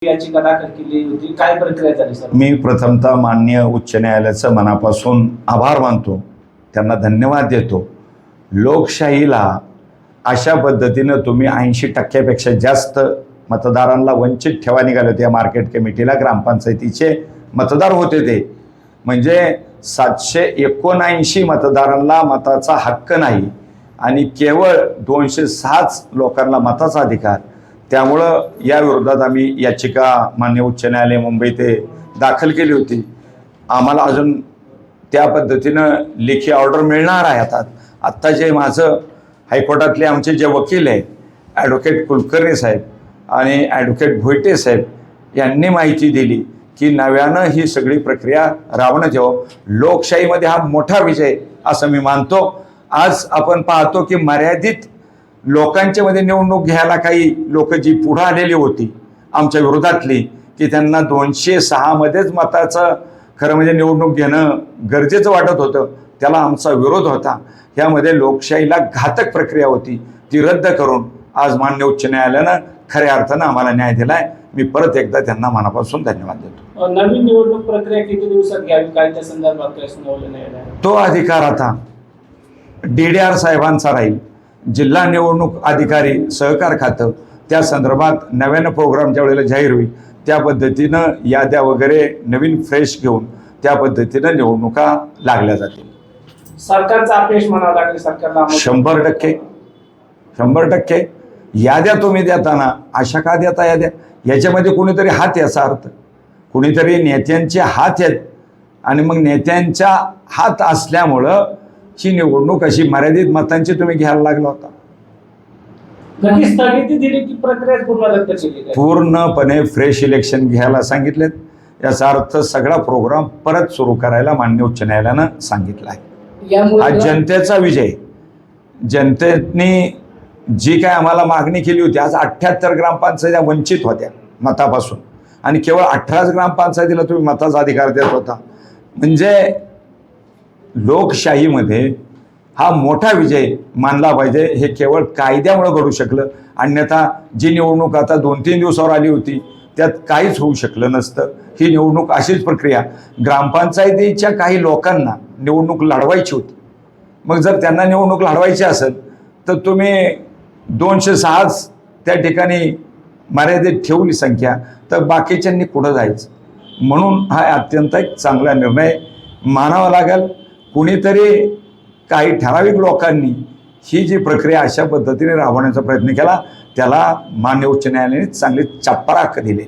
याचिका दाखल केली होती, काय प्रक्रिया झाली सर? मी प्रथमतः माननीय उच्च न्यायालयाचं मनापासून आभार मानतो, त्यांना धन्यवाद देतो. लोकशाहीला अशा पद्धतीनं तुम्ही 80% जास्त मतदारांना वंचित ठेवा निघाले होते. या मार्केट कमिटीला ग्रामपंचायतीचे मतदार होते ते, म्हणजे 779 मतदारांना मताचा हक्क नाही आणि केवळ 206 लोकांना मताचा अधिकार. त्यामुळं या विरोधात आम्ही याचिका मान्य उच्च न्यायालय मुंबई ते दाखल केली होती. आम्हाला अजून त्या पद्धतीनं लेखी ऑर्डर मिळणार आहे. आत्ता जे माझं हायकोर्टातले आमचे जे वकील आहेत, ॲडव्होकेट कुलकर्णी साहेब आणि ॲडव्होकेट भोईटे साहेब यांनी माहिती दिली की नव्यानं ही सगळी प्रक्रिया राबवण्यात यावं. लोकशाहीमध्ये हा मोठा विजय असं मी मानतो. आज आपण पाहतो की मर्यादित लोकांच्या मध्ये निवडणूक घ्यायला काही लोक जी पुढे आलेली होती आमच्या विरोधातली, की त्यांना 206 मध्येच मताचं खरं म्हणजे निवडणूक घेणं गरजेचं वाटत होतं, त्याला आमचा विरोध होता. यामध्ये लोकशाहीला घातक प्रक्रिया होती, ती रद्द करून आज मान्य उच्च न्यायालयानं खऱ्या अर्थानं आम्हाला न्याय दिलाय. मी परत एकदा त्यांना मनापासून धन्यवाद देतो. नवीन निवडणूक प्रक्रिया किती दिवसात घ्यावी, काय त्या संदर्भात काय सुनावलं नाही? तो अधिकार आता DDR साहेबांचा राहील. जिल्हा निवडणूक अधिकारी सहकार खातं त्या संदर्भात नव्यानं प्रोग्राम ज्या वेळेला जाहीर होईल त्या पद्धतीनं याद्या वगैरे नवीन फ्रेश घेऊन त्या पद्धतीनं निवडणुका लागल्या जातील. सरकारचा अपयश म्हणावं लागेल सरकारला? 100% याद्या तुम्ही देताना अशा का देता याद्या? याच्यामध्ये कुणीतरी हात, याचा अर्थ कुणीतरी नेत्यांचे हात आहेत आणि मग नेत्यांच्या हात असल्यामुळं ही निवडणूक अशी मर्यादित मतांची तुम्ही घ्यायला लागला होता. स्थगिती दिली की प्रक्रिया पूर्ण रद्द केली? पूर्णपणे फ्रेश इलेक्शन घ्यायला सांगितलेत. याचा अर्थ सगळा प्रोग्राम परत सुरू करायला मान्य उच्च न्यायालयानं सांगितलं आहे. हा जनतेचा विजय. जनतेने जी काय आम्हाला मागणी केली होती, आज 78 ग्रामपंचायती वंचित होत्या मतापासून आणि केवळ 18 ग्रामपंचायतीला तुम्ही मताचा अधिकार देत होता. म्हणजे लोकशाहीमध्ये हा मोठा विजय मानला पाहिजे. हे केवळ कायद्यामुळे घडू शकलं, अन्यथा जी निवडणूक आता 2-3 दिवसावर आली होती त्यात काहीच होऊ शकलं नसतं. ही निवडणूक अशीच प्रक्रिया, ग्रामपंचायतीच्या काही लोकांना निवडणूक लढवायची होती. मग जर त्यांना निवडणूक लढवायची असेल तर तुम्ही 206 त्या ठिकाणी मर्यादित ठेवली संख्या, तर बाकीच्यांनी कुठं जायचं? म्हणून हा अत्यंत एक चांगला निर्णय मानावा लागेल. कुणीतरी काही ठराविक लोकांनी ही जी प्रक्रिया अशा पद्धतीने राबवण्याचा प्रयत्न केला, त्याला मान्य उच्च न्यायालयाने चांगली चप्पराक दिली.